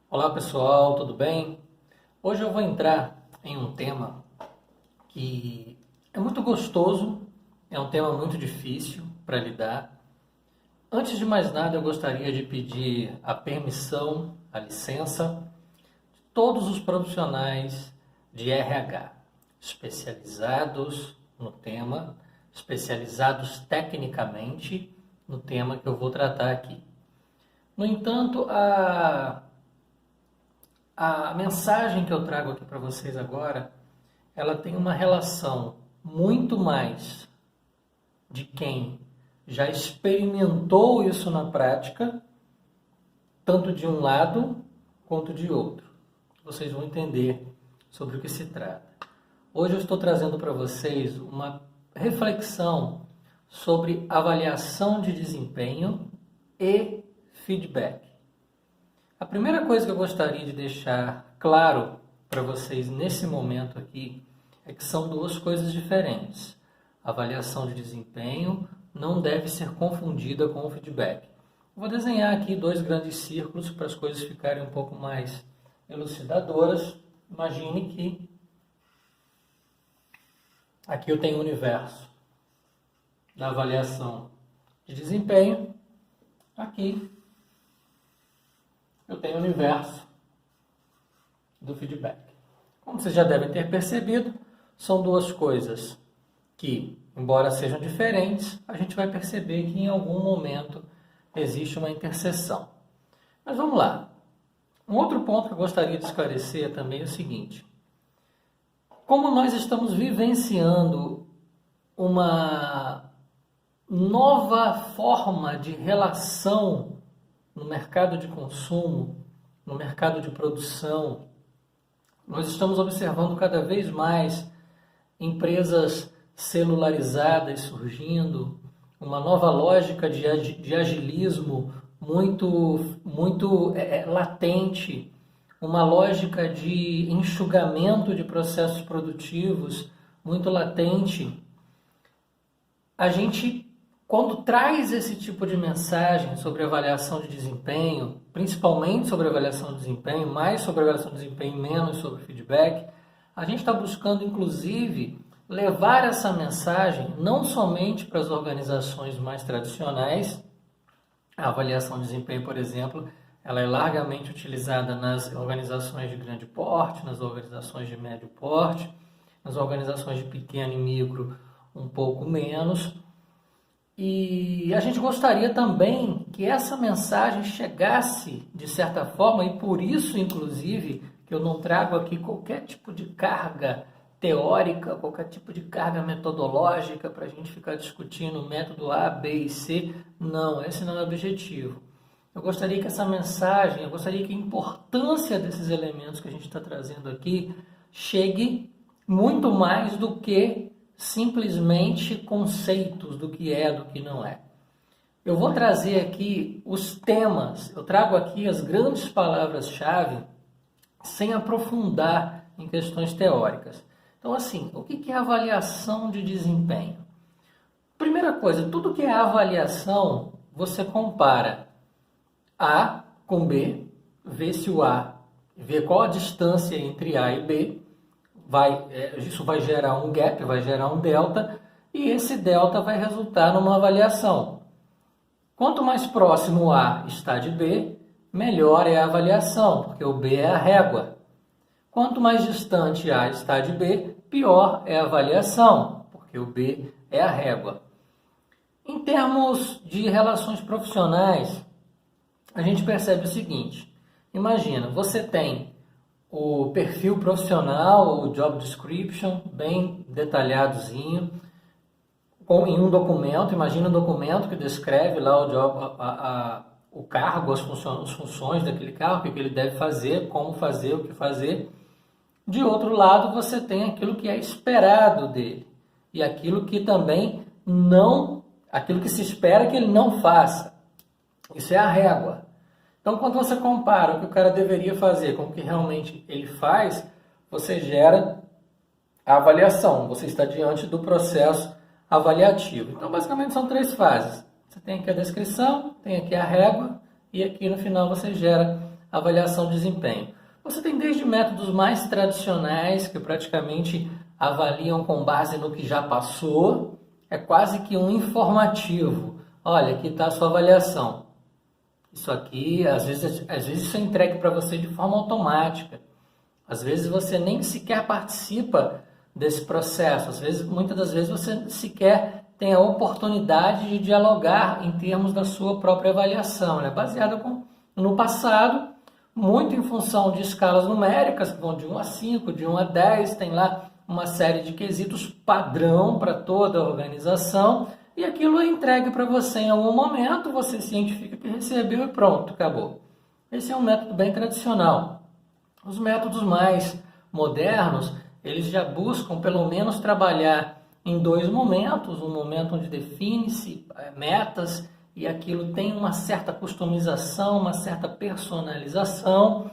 Olá pessoal, tudo bem? Hoje eu vou entrar em um tema que é muito gostoso, é um tema muito difícil para lidar. Antes de mais nada, eu gostaria de pedir a permissão, a licença de todos os profissionais de RH, especializados no tema, especializados tecnicamente no tema que eu vou tratar aqui. No entanto, a mensagem que eu trago aqui para vocês agora, ela tem uma relação muito mais de quem já experimentou isso na prática, tanto de um lado quanto de outro. Vocês vão entender sobre o que se trata. Hoje eu estou trazendo para vocês uma reflexão sobre avaliação de desempenho e feedback. A primeira coisa que eu gostaria de deixar claro para vocês nesse momento aqui é que são duas coisas diferentes. A avaliação de desempenho não deve ser confundida com o feedback. Vou desenhar aqui dois grandes círculos para as coisas ficarem um pouco mais elucidadoras. Imagine que aqui eu tenho o universo da avaliação de desempenho. Aqui eu tenho o universo do feedback. Como vocês já devem ter percebido, são duas coisas que, embora sejam diferentes, a gente vai perceber que em algum momento existe uma interseção. Mas vamos lá. Um outro ponto que eu gostaria de esclarecer também é o seguinte. Como nós estamos vivenciando uma nova forma de relação no mercado de consumo, no mercado de produção, nós estamos observando cada vez mais empresas celularizadas surgindo, uma nova lógica de agilismo muito latente, uma lógica de enxugamento de processos produtivos muito latente. A gente, quando traz esse tipo de mensagem sobre avaliação de desempenho, principalmente sobre avaliação de desempenho, mais sobre avaliação de desempenho, menos sobre feedback, a gente está buscando, inclusive, levar essa mensagem não somente para as organizações mais tradicionais. A avaliação de desempenho, por exemplo, ela é largamente utilizada nas organizações de grande porte, nas organizações de médio porte, nas organizações de pequeno e micro, um pouco menos. E a gente gostaria também que essa mensagem chegasse de certa forma, e por isso, inclusive, que eu não trago aqui qualquer tipo de carga teórica, qualquer tipo de carga metodológica para a gente ficar discutindo o método A, B e C. Não, esse não é o objetivo. Eu gostaria que essa mensagem, eu gostaria que a importância desses elementos que a gente está trazendo aqui chegue muito mais do que simplesmente conceitos do que é, do que não é. Eu vou trazer aqui os temas, eu trago aqui as grandes palavras-chave sem aprofundar em questões teóricas. Então, assim, o que é avaliação de desempenho? Primeira coisa, tudo que é avaliação, você compara A com B, vê se o A, vê qual a distância entre A e B, isso vai gerar um gap, vai gerar um delta, e esse delta vai resultar numa avaliação. Quanto mais próximo o A está de B, melhor é a avaliação, porque o B é a régua. Quanto mais distante A está de B, pior é a avaliação, porque o B é a régua. Em termos de relações profissionais, a gente percebe o seguinte. Imagina, você tem o perfil profissional, o job description, bem detalhadozinho, em um documento. Imagina um documento que descreve lá o cargo, as funções daquele cargo, o que ele deve fazer, como fazer, o que fazer. De outro lado, você tem aquilo que é esperado dele e aquilo que também aquilo que se espera que ele não faça. Isso é a régua. Então, quando você compara o que o cara deveria fazer com o que realmente ele faz, você gera a avaliação. Você está diante do processo avaliativo. Então, basicamente, são três fases. Você tem aqui a descrição, tem aqui a régua e aqui no final você gera avaliação de desempenho. Você tem desde métodos mais tradicionais, que praticamente avaliam com base no que já passou, é quase que um informativo. Olha, aqui está a sua avaliação. Isso aqui, às vezes isso é entregue para você de forma automática. Às vezes você nem sequer participa desse processo. Muitas das vezes você sequer tem a oportunidade de dialogar em termos da sua própria avaliação. Ela é baseada no passado, muito em função de escalas numéricas, que vão de 1 a 5, de 1 a 10, tem lá uma série de quesitos padrão para toda a organização, e aquilo é entregue para você em algum momento, você cientifica que recebeu e pronto, acabou. Esse é um método bem tradicional. Os métodos mais modernos, eles já buscam pelo menos trabalhar em 2 momentos, um momento onde define-se metas e aquilo tem uma certa customização, uma certa personalização,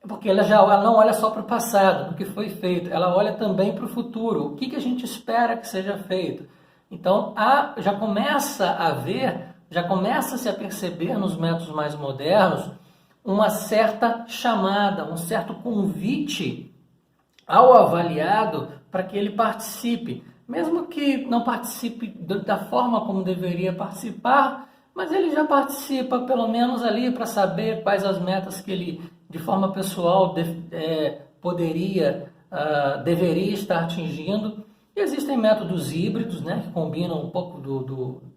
porque ela não olha só para o passado, no que foi feito, ela olha também para o futuro, o que a gente espera que seja feito. Então, já começa a se perceber nos métodos mais modernos uma certa chamada, um certo convite ao avaliado para que ele participe. Mesmo que não participe da forma como deveria participar, mas ele já participa pelo menos ali para saber quais as metas que ele, de forma pessoal, deveria estar atingindo. E existem métodos híbridos, né, que combinam um pouco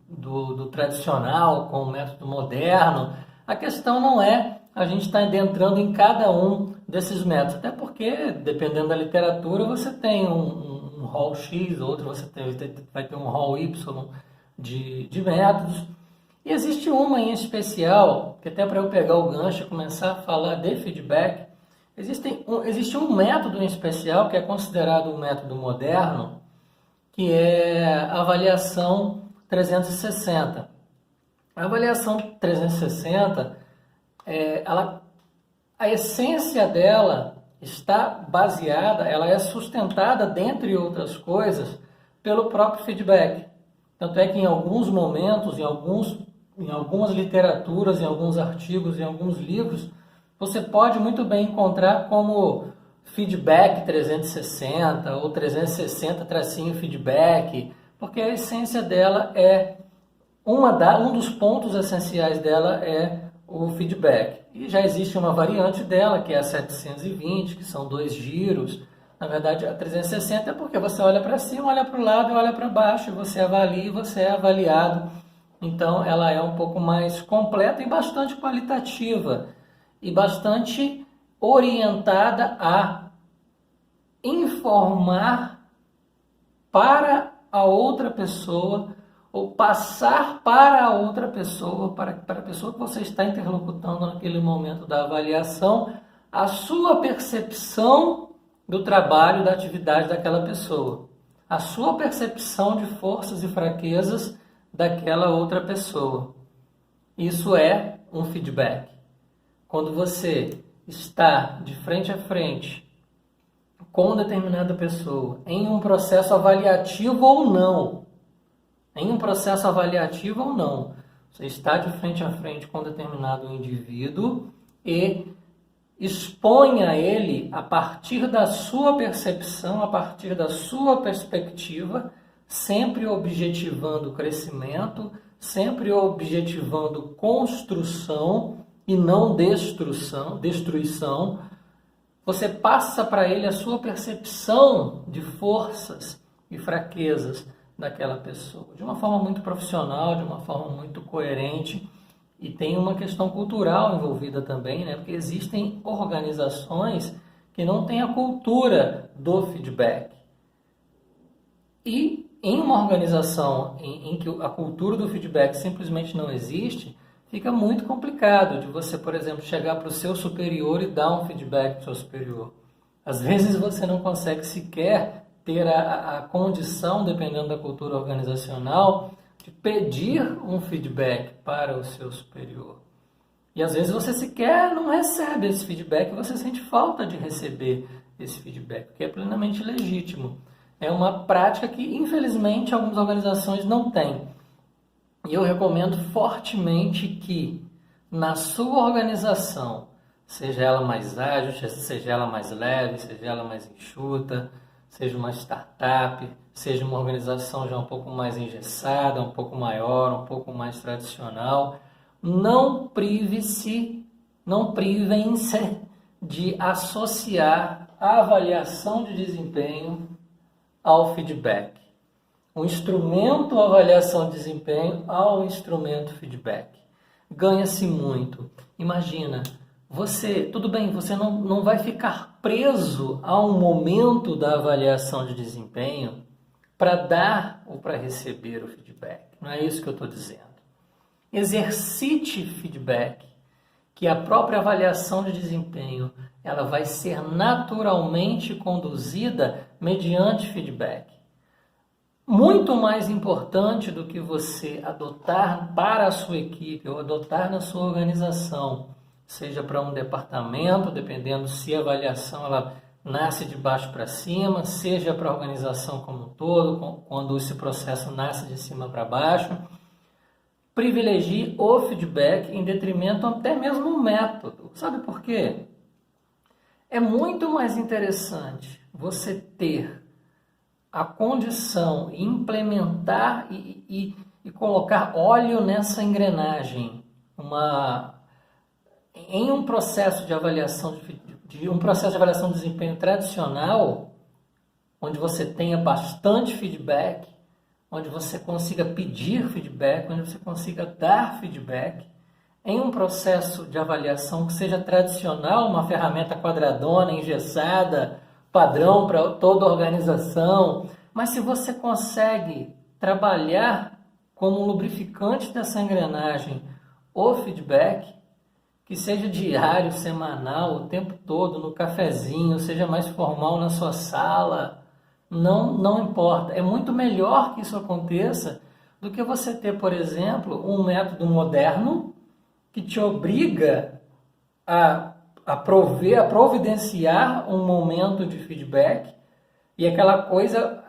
do tradicional com o método moderno. A questão não é a gente estar entrando em cada um desses métodos, até porque, dependendo da literatura, você tem um rol X, outro vai ter um rol Y de métodos. E existe uma em especial, que até para eu pegar o gancho e começar a falar de feedback, existe um método em especial que é considerado um método moderno, que é a avaliação 360. A avaliação 360, a essência dela está baseada, ela é sustentada, dentre outras coisas, pelo próprio feedback. Tanto é que em alguns momentos, em algumas literaturas, em alguns artigos, em alguns livros, você pode muito bem encontrar como feedback 360 ou 360-feedback, porque a essência dela um dos pontos essenciais dela é o feedback. E já existe uma variante dela, que é a 720, que são 2 giros. Na verdade, a 360 é porque você olha para cima, olha para o lado e olha para baixo, você avalia e você é avaliado. Então, ela é um pouco mais completa e bastante qualitativa e bastante orientada a informar para a outra pessoa ou passar para a outra pessoa, para a pessoa que você está interlocutando naquele momento da avaliação, a sua percepção do trabalho, da atividade daquela pessoa, a sua percepção de forças e fraquezas daquela outra pessoa. Isso é um feedback. Quando você está de frente a frente com determinada pessoa, em um processo avaliativo ou não, você está de frente a frente com determinado indivíduo e expõe a ele, a partir da sua percepção, a partir da sua perspectiva, sempre objetivando crescimento, sempre objetivando construção e não destruição. Você passa para ele a sua percepção de forças e fraquezas daquela pessoa, de uma forma muito profissional, de uma forma muito coerente, e tem uma questão cultural envolvida também, né? Porque existem organizações que não têm a cultura do feedback. E em uma organização em que a cultura do feedback simplesmente não existe, fica muito complicado de você, por exemplo, chegar para o seu superior e dar um feedback para o seu superior. Às vezes você não consegue sequer ter a condição, dependendo da cultura organizacional, de pedir um feedback para o seu superior. E às vezes você sequer não recebe esse feedback, você sente falta de receber esse feedback, que é plenamente legítimo. É uma prática que, infelizmente, algumas organizações não têm. E eu recomendo fortemente que, na sua organização, seja ela mais ágil, seja ela mais leve, seja ela mais enxuta, seja uma startup, seja uma organização já um pouco mais engessada, um pouco maior, um pouco mais tradicional, não privem-se de associar a avaliação de desempenho ao feedback. O instrumento avaliação de desempenho ao instrumento feedback. Ganha-se muito. Imagina, tudo bem, você não vai ficar preso a um momento da avaliação de desempenho para dar ou para receber o feedback. Não é isso que eu estou dizendo. Exercite feedback, que a própria avaliação de desempenho ela vai ser naturalmente conduzida mediante feedback. Muito mais importante do que você adotar para a sua equipe ou adotar na sua organização, seja para um departamento, dependendo se a avaliação ela nasce de baixo para cima, seja para a organização como um todo, quando esse processo nasce de cima para baixo. Privilegie o feedback em detrimento até mesmo do método. Sabe por quê? É muito mais interessante você ter a condição, implementar e colocar óleo nessa engrenagem, em um processo de avaliação de desempenho tradicional, onde você tenha bastante feedback, onde você consiga pedir feedback, onde você consiga dar feedback, em um processo de avaliação que seja tradicional, uma ferramenta quadradona, engessada, padrão para toda a organização, mas se você consegue trabalhar como lubrificante dessa engrenagem o feedback, que seja diário, semanal, o tempo todo, no cafezinho, seja mais formal na sua sala, não importa. É muito melhor que isso aconteça do que você ter, por exemplo, um método moderno que te obriga a providenciar um momento de feedback e aquela coisa,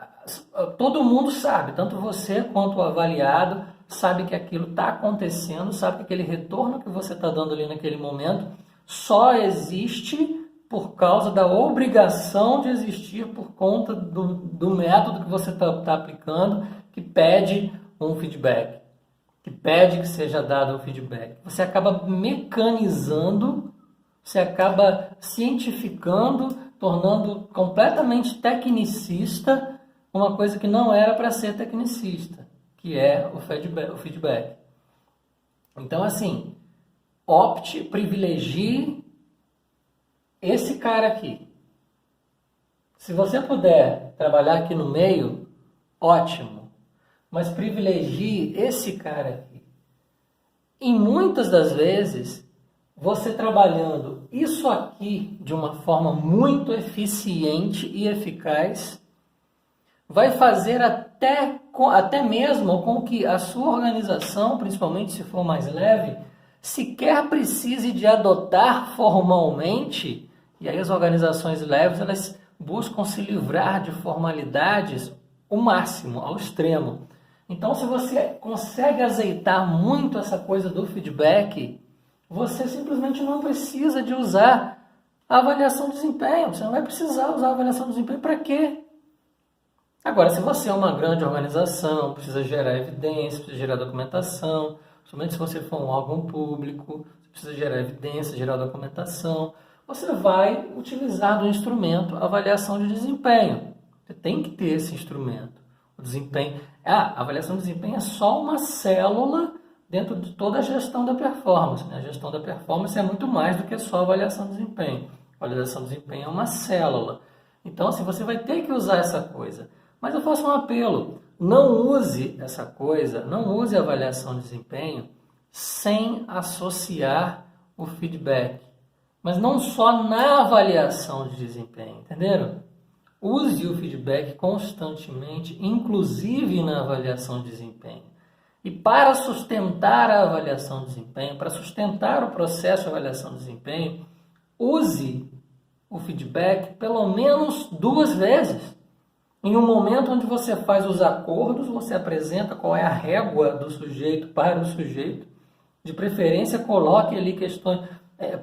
todo mundo sabe, tanto você quanto o avaliado sabe que aquilo está acontecendo, sabe que aquele retorno que você está dando ali naquele momento só existe por causa da obrigação de existir por conta do método que você está aplicando, que pede um feedback, que pede que seja dado um feedback. Você acaba mecanizando, você acaba cientificando, tornando completamente tecnicista uma coisa que não era para ser tecnicista, que é o feedback. Então, assim, privilegie esse cara aqui. Se você puder trabalhar aqui no meio, ótimo, mas privilegie esse cara aqui. E muitas das vezes, você trabalhando isso aqui de uma forma muito eficiente e eficaz, vai fazer até mesmo com que a sua organização, principalmente se for mais leve, sequer precise de adotar formalmente, e aí as organizações leves elas buscam se livrar de formalidades o máximo, ao extremo. Então, se você consegue azeitar muito essa coisa do feedback, você simplesmente não precisa de usar a avaliação de desempenho. Você não vai precisar usar a avaliação de desempenho para quê? Agora, se você é uma grande organização, precisa gerar evidência, precisa gerar documentação, somente se você for um órgão público, precisa gerar evidência, gerar documentação, você vai utilizar do instrumento avaliação de desempenho. Você tem que ter esse instrumento. O desempenho, a avaliação de desempenho é só uma célula dentro de toda a gestão da performance. A gestão da performance é muito mais do que só a avaliação de desempenho. A avaliação de desempenho é uma célula. Então, assim, você vai ter que usar essa coisa. Mas eu faço um apelo, não use essa coisa, não use a avaliação de desempenho sem associar o feedback. Mas não só na avaliação de desempenho, entenderam? Use o feedback constantemente, inclusive na avaliação de desempenho. E para sustentar a avaliação de desempenho, para sustentar o processo de avaliação de desempenho, use o feedback pelo menos 2 vezes. Em um momento onde você faz os acordos, você apresenta qual é a régua do sujeito para o sujeito. De preferência, coloque ali questões,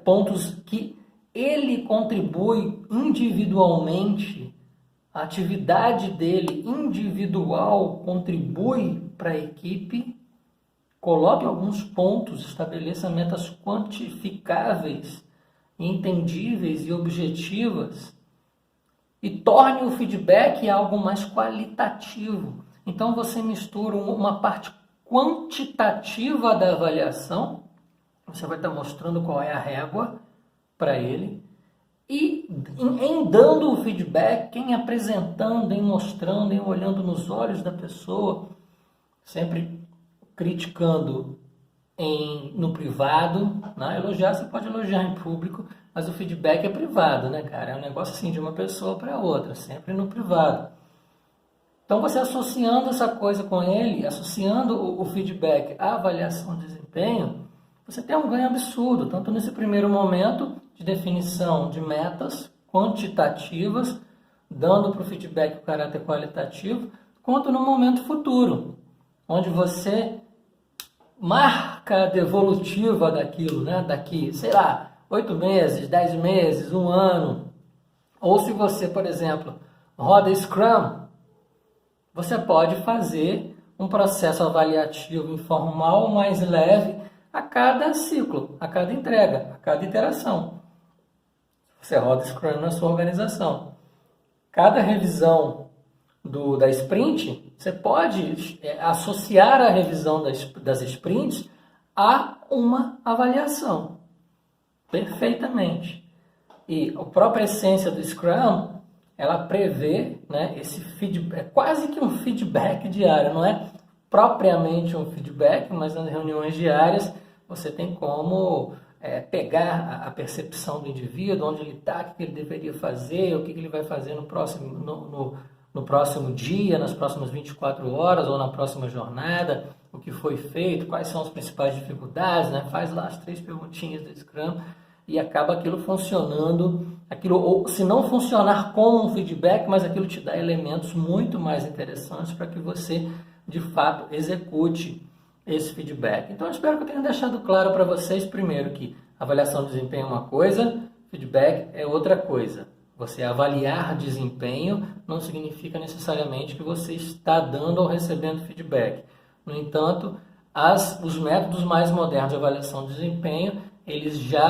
pontos que ele contribui individualmente, a atividade dele individual contribui para a equipe. Coloque alguns pontos, estabeleça metas quantificáveis, entendíveis e objetivas e torne o feedback algo mais qualitativo. Então você mistura uma parte quantitativa da avaliação, você vai estar mostrando qual é a régua para ele, e em dando o feedback, em apresentando, em mostrando, em olhando nos olhos da pessoa, sempre criticando no privado, né? Elogiar você pode elogiar em público, mas o feedback é privado, né, cara? É um negócio assim de uma pessoa para outra, sempre no privado. Então você associando essa coisa com ele, associando o feedback à avaliação de desempenho, você tem um ganho absurdo, tanto nesse primeiro momento de definição de metas quantitativas, dando para o feedback o caráter qualitativo, quanto no momento futuro, onde você marca a devolutiva daquilo, né? Daqui, sei lá, 8 meses, 10 meses, 1 ano. Ou se você, por exemplo, roda Scrum, você pode fazer um processo avaliativo informal mais leve a cada ciclo, a cada entrega, a cada iteração. Você roda Scrum na sua organização. Cada revisão da sprint, você pode associar a revisão das sprints a uma avaliação. Perfeitamente. E a própria essência do Scrum, ela prevê, né, esse feedback, quase que um feedback diário, não é propriamente um feedback, mas nas reuniões diárias você tem como pegar a percepção do indivíduo, onde ele está, o que ele deveria fazer, o que ele vai fazer no próximo dia, nas próximas 24 horas ou na próxima jornada, o que foi feito, quais são as principais dificuldades, né? Faz lá as 3 perguntinhas do Scrum e acaba aquilo funcionando, ou se não funcionar como um feedback, mas aquilo te dá elementos muito mais interessantes para que você, de fato, execute esse feedback. Então, eu espero que eu tenha deixado claro para vocês, primeiro, que avaliação de desempenho é uma coisa, feedback é outra coisa. Você avaliar desempenho não significa necessariamente que você está dando ou recebendo feedback. No entanto, os métodos mais modernos de avaliação de desempenho,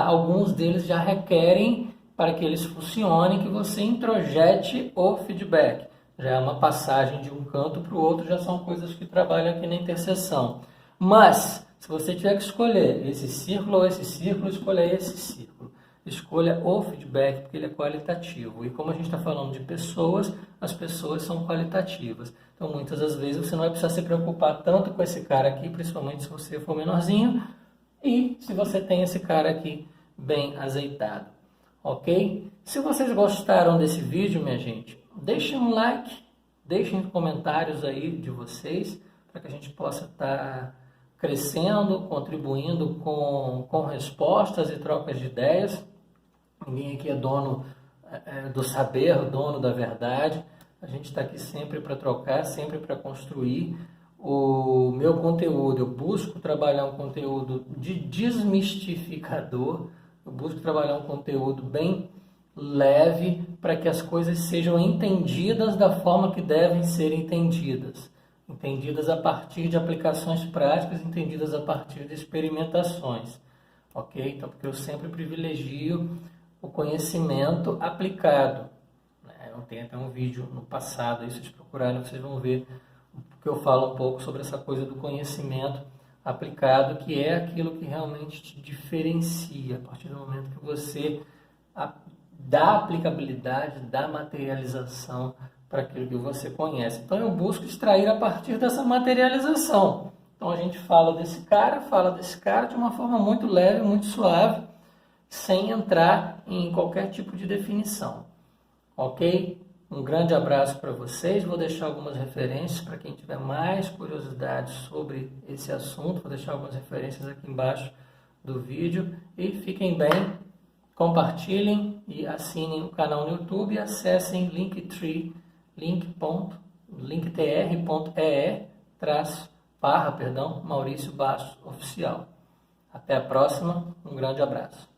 alguns deles já requerem, para que eles funcionem, que você introjete o feedback. Já é uma passagem de um canto para o outro, já são coisas que trabalham aqui na interseção. Mas, se você tiver que escolher esse círculo ou esse círculo, escolha esse círculo. Escolha o feedback, porque ele é qualitativo. E como a gente está falando de pessoas, as pessoas são qualitativas. Então, muitas das vezes, você não vai precisar se preocupar tanto com esse cara aqui, principalmente se você for menorzinho, e se você tem esse cara aqui bem azeitado. Ok? Se vocês gostaram desse vídeo, minha gente, deixem um like, deixem comentários aí de vocês, para que a gente possa estar crescendo, contribuindo com respostas e trocas de ideias. Ninguém aqui é dono do saber, dono da verdade. A gente está aqui sempre para trocar, sempre para construir o meu conteúdo. Eu busco trabalhar um conteúdo de desmistificador, eu busco trabalhar um conteúdo bem leve para que as coisas sejam entendidas da forma que devem ser entendidas. Entendidas a partir de aplicações práticas, entendidas a partir de experimentações. Ok? Então, porque eu sempre privilegio o conhecimento aplicado. Eu tenho até um vídeo no passado, aí vocês procurarem, vocês vão ver que eu falo um pouco sobre essa coisa do conhecimento aplicado, que é aquilo que realmente te diferencia. A partir do momento que você dá aplicabilidade, dá materialização para aquilo que você conhece. Então eu busco extrair a partir dessa materialização. Então a gente fala desse cara de uma forma muito leve, muito suave, sem entrar em qualquer tipo de definição. Ok? Um grande abraço para vocês. Vou deixar algumas referências para quem tiver mais curiosidade sobre esse assunto. Vou deixar algumas referências aqui embaixo do vídeo. E fiquem bem, compartilhem e assinem o canal no YouTube e acessem Linktree, linktr.ee/Maurício Bastos Oficial. Até a próxima, um grande abraço.